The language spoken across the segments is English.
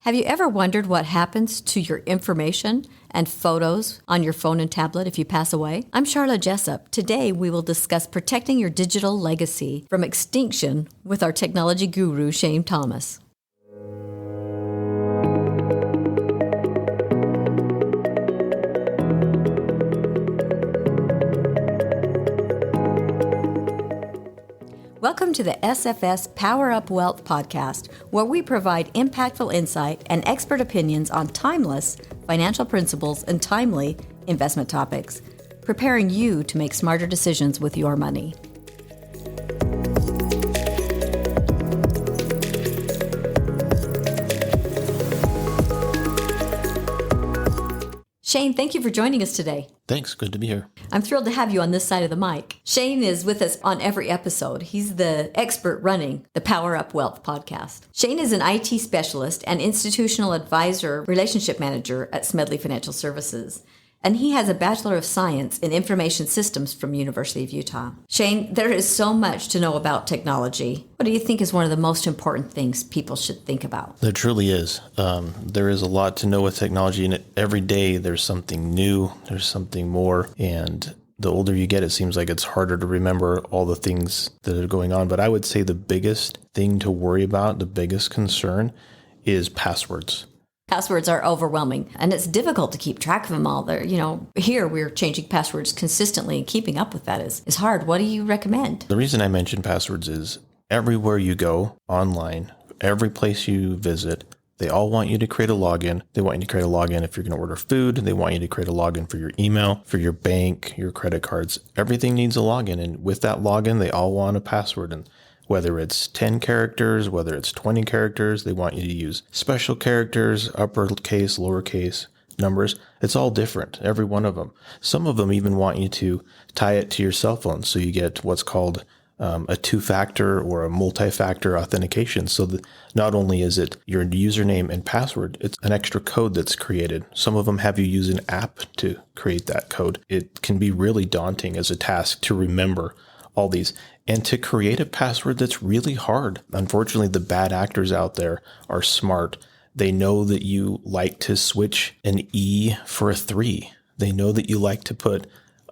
Have you ever wondered what happens to your information and photos on your phone and tablet if you pass away? I'm Sharla Jessop. Today we will discuss protecting your digital legacy from extinction with our technology guru, Shane Thomas. Welcome to the SFS Power Up Wealth podcast, where we provide impactful insight and expert opinions on timeless financial principles and timely investment topics, preparing you to make smarter decisions with your money. Shane, thank you for joining us today. Thanks. Good to be here. I'm thrilled to have you on this side of the mic. Shane is with us on every episode. He's the expert running the Power Up Wealth podcast. Shane is an IT specialist and institutional advisor relationship manager at Smedley Financial Services. And he has a Bachelor of Science in Information Systems from University of Utah. Shane, there is so much to know about technology. What do you think is one of the most important things people should think about? There truly is. There is a lot to know with technology, and every day there's something new, there's something more, and the older you get, it seems like it's harder to remember all the things that are going on. But I would say the biggest thing to worry about, the biggest concern, is passwords. Passwords are overwhelming, and it's difficult to keep track of them all. Here we're changing passwords consistently, and keeping up with that is hard. What do you recommend? The reason I mention passwords is everywhere you go online, every place you visit, they all want you to create a login. They want you to create a login if you're going to order food. They want you to create a login for your email, for your bank, your credit cards. Everything needs a login, and with that login, they all want a password. And whether it's 10 characters, whether it's 20 characters, they want you to use special characters, uppercase, lowercase, numbers. It's all different, every one of them. Some of them even want you to tie it to your cell phone, so you get what's called a two-factor or a multi-factor authentication. So that not only is it your username and password, it's an extra code that's created. Some of them have you use an app to create that code. It can be really daunting as a task to remember all these and to create a password that's really hard. Unfortunately, the bad actors out there are smart. They know that you like to switch an E for a 3. They know that you like to put,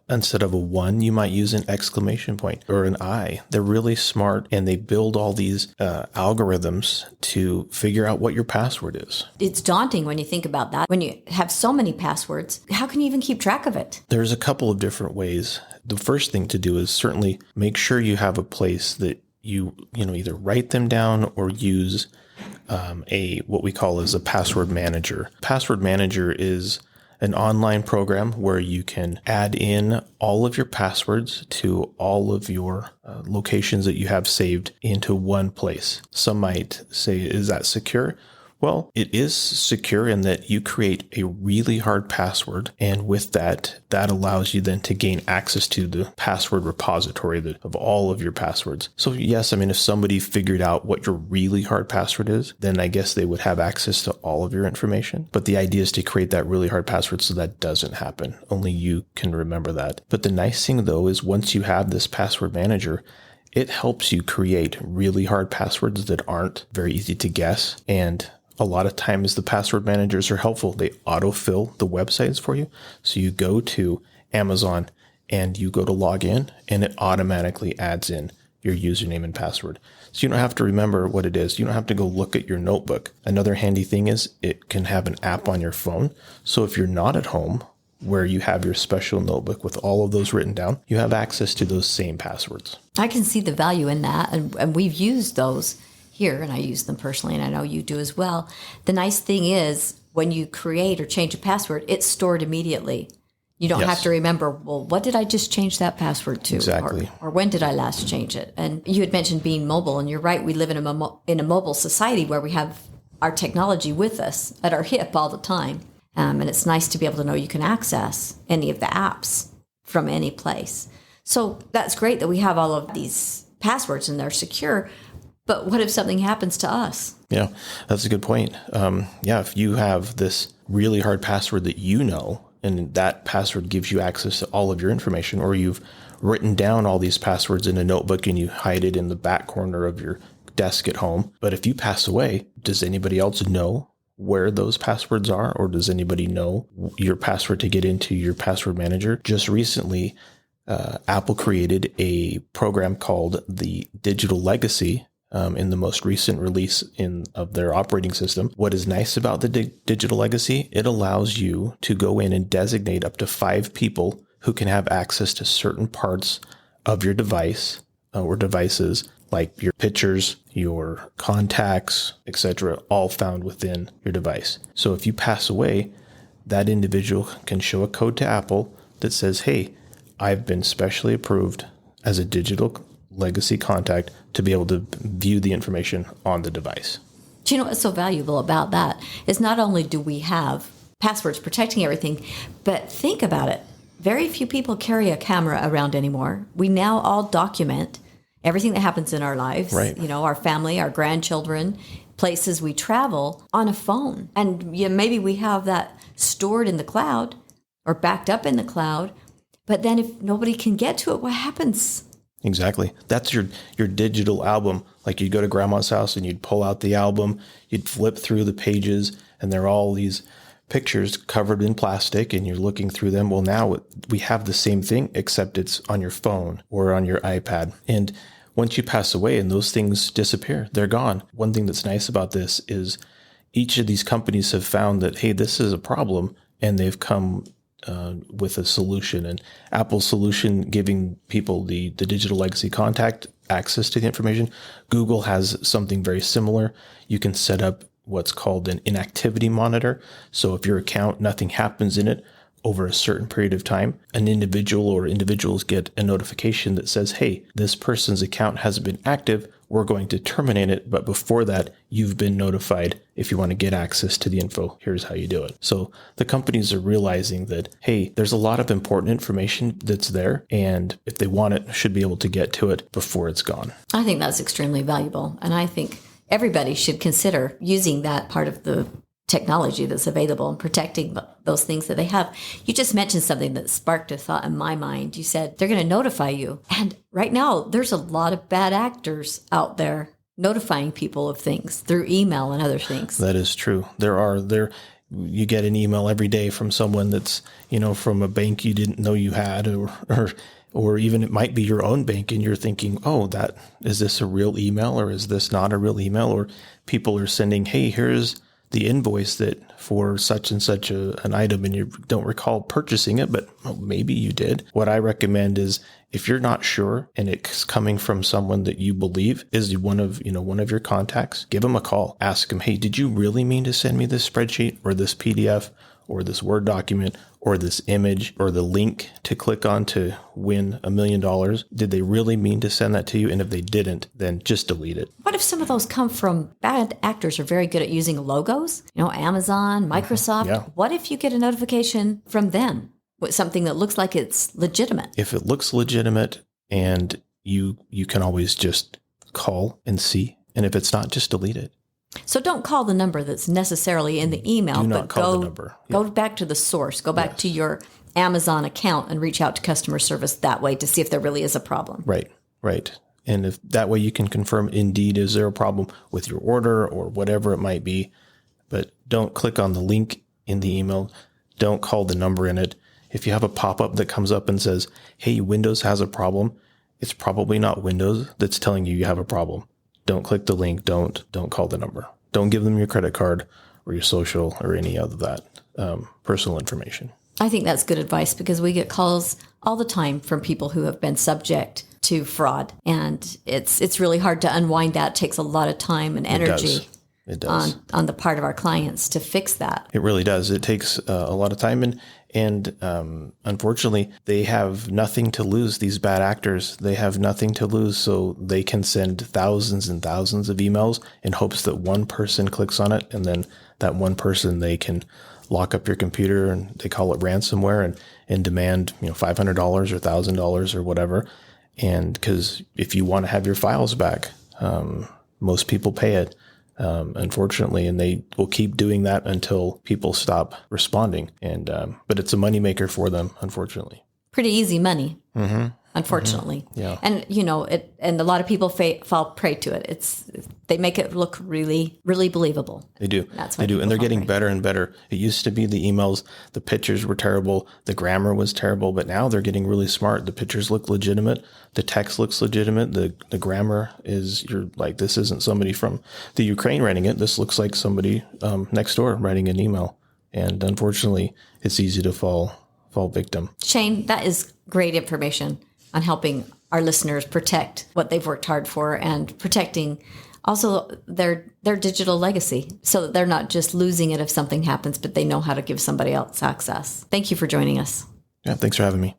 instead of a 1, you might use an exclamation point or an I. They're really smart, and they build all these algorithms to figure out what your password is. It's daunting when you think about that. When you have so many passwords, how can you even keep track of it? There's a couple of different ways. The first thing to do is certainly make sure you have a place that you either write them down or use what we call as a password manager. Password manager is an online program where you can add in all of your passwords to all of your locations that you have saved into one place. Some might say, is that secure? Well, it is secure in that you create a really hard password, and with that allows you then to gain access to the password repository of all of your passwords. So yes, if somebody figured out what your really hard password is, then I guess they would have access to all of your information. But the idea is to create that really hard password so that doesn't happen. Only you can remember that. But the nice thing though is once you have this password manager, it helps you create really hard passwords that aren't very easy to guess. And a lot of times the password managers are helpful. They autofill the websites for you. So you go to Amazon and you go to log in, and it automatically adds in your username and password. So you don't have to remember what it is. You don't have to go look at your notebook. Another handy thing is it can have an app on your phone. So if you're not at home where you have your special notebook with all of those written down, you have access to those same passwords. I can see the value in that, and we've used those here, and I use them personally, and I know you do as well. The nice thing is when you create or change a password, it's stored immediately. You don't have to remember, well, what did I just change that password to? Exactly. Or when did I last change it? And you had mentioned being mobile, and you're right. We live in a mobile society where we have our technology with us at our hip all the time. And it's nice to be able to know you can access any of the apps from any place. So that's great that we have all of these passwords and they're secure. But what if something happens to us? Yeah, that's a good point. If you have this really hard password that you know, and that password gives you access to all of your information, or you've written down all these passwords in a notebook and you hide it in the back corner of your desk at home. But if you pass away, does anybody else know where those passwords are, or does anybody know your password to get into your password manager? Just recently, Apple created a program called the Digital Legacy in the most recent release of their operating system. What is nice about the Digital Legacy, it allows you to go in and designate up to 5 people who can have access to certain parts of your device or devices, like your pictures, your contacts, etc., all found within your device. So if you pass away, that individual can show a code to Apple that says, hey, I've been specially approved as a digital legacy contact to be able to view the information on the device. Do you know what's so valuable about that is not only do we have passwords protecting everything, but think about it. Very few people carry a camera around anymore. We now all document everything that happens in our lives, right. Our family, our grandchildren, places we travel on a phone. And maybe we have that stored in the cloud or backed up in the cloud. But then if nobody can get to it, what happens? Exactly. That's your digital album. Like you'd go to grandma's house and you'd pull out the album, you'd flip through the pages, and there are all these pictures covered in plastic and you're looking through them. Well, now we have the same thing, except it's on your phone or on your iPad. And once you pass away and those things disappear, they're gone. One thing that's nice about this is each of these companies have found that, hey, this is a problem, and they've come with a solution. And Apple's solution, giving people the digital legacy contact access to the information. Google has something very similar. You can set up what's called an inactivity monitor. So if your account, nothing happens in it over a certain period of time, an individual or individuals get a notification that says, hey, this person's account hasn't been active. We're going to terminate it. But before that, you've been notified. If you want to get access to the info, here's how you do it. So the companies are realizing that, hey, there's a lot of important information that's there. And if they want it, should be able to get to it before it's gone. I think that's extremely valuable. And I think everybody should consider using that part of the technology that's available and protecting those things that they have. You just mentioned something that sparked a thought in my mind. You said they're going to notify you. And right now, there's a lot of bad actors out there notifying people of things through email and other things. That is true. You get an email every day from someone that's, from a bank you didn't know you had, or even it might be your own bank, and you're thinking, oh, is this a real email, or is this not a real email? Or people are sending, hey, here's the invoice that for such and such an item, and you don't recall purchasing it, but maybe you did. What I recommend is, if you're not sure and it's coming from someone that you believe is one of your contacts, give them a call. Ask them, hey, did you really mean to send me this spreadsheet or this PDF or this Word document or this image or the link to click on to win $1 million? Did they really mean to send that to you? And if they didn't, then just delete it. What if some of those come from bad actors are very good at using logos? Amazon, Microsoft. Yeah. What if you get a notification from them with something that looks like it's legitimate? If it looks legitimate, and you can always just call and see. And if it's not, just delete it. So don't call the number that's necessarily in the email, but go back to the source. Go back to your Amazon account and reach out to customer service that way to see if there really is a problem. Right. And if that way you can confirm, indeed, is there a problem with your order or whatever it might be. But don't click on the link in the email. Don't call the number in it. If you have a pop-up that comes up and says, hey, Windows has a problem, it's probably not Windows that's telling you have a problem. Don't click the link. Don't call the number. Don't give them your credit card or your social or any of that personal information. I think that's good advice, because we get calls all the time from people who have been subject to fraud. And it's really hard to unwind that. It takes a lot of time and energy. It does. On the part of our clients to fix that. It really does. It takes a lot of time. And unfortunately, they have nothing to lose. These bad actors, they have nothing to lose. So they can send thousands and thousands of emails in hopes that one person clicks on it. And then that one person, they can lock up your computer, and they call it ransomware, and demand $500 or $1,000 or whatever. And because if you want to have your files back, most people pay it. Unfortunately, and they will keep doing that until people stop responding. And but it's a moneymaker for them, unfortunately. Pretty easy money. Mm-hmm. unfortunately. Yeah. And, and a lot of people fall prey to it. They make it look really, really believable. They do. That's why they do. And they're getting prey. better and better. It used to be the emails, the pictures were terrible, the grammar was terrible, but now they're getting really smart. The pictures look legitimate. The text looks legitimate. The grammar is, you're like, this isn't somebody from the Ukraine writing it. This looks like somebody next door writing an email. And unfortunately, it's easy to fall victim. Shane, that is great information on helping our listeners protect what they've worked hard for and protecting also their digital legacy so that they're not just losing it if something happens, but they know how to give somebody else access. Thank you for joining us. Yeah, thanks for having me.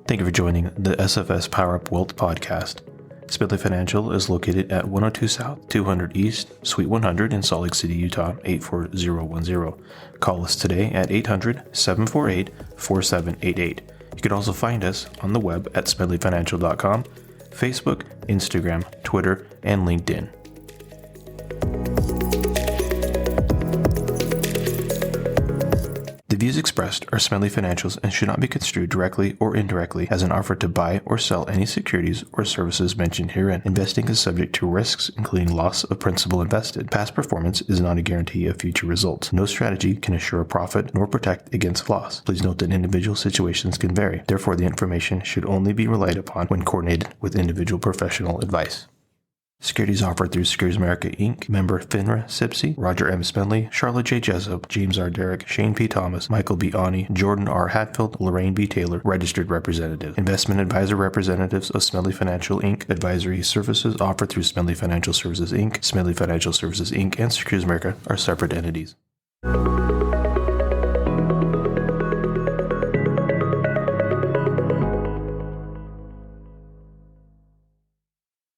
Thank you for joining the SFS Power Up Wealth podcast. Smedley Financial is located at 102 South, 200 East, Suite 100 in Salt Lake City, Utah, 84010. Call us today at 800-748-4788. You can also find us on the web at smedleyfinancial.com, Facebook, Instagram, Twitter, and LinkedIn. The views expressed are Smedley Financial's and should not be construed directly or indirectly as an offer to buy or sell any securities or services mentioned herein. Investing is subject to risks, including loss of principal invested. Past performance is not a guarantee of future results. No strategy can assure a profit nor protect against loss. Please note that individual situations can vary. Therefore, the information should only be relied upon when coordinated with individual professional advice. Securities offered through Securities America Inc., member FINRA, SIPC, Roger M. Smedley, Sharla J. Jessop, James R. Derrick, Shane P. Thomas, Michael B. Ani, Jordan R. Hatfield, Lorraine B. Taylor, registered representative. Investment advisor representatives of Smedley Financial Inc. Advisory services offered through Smedley Financial Services Inc., Smedley Financial Services Inc., and Securities America are separate entities.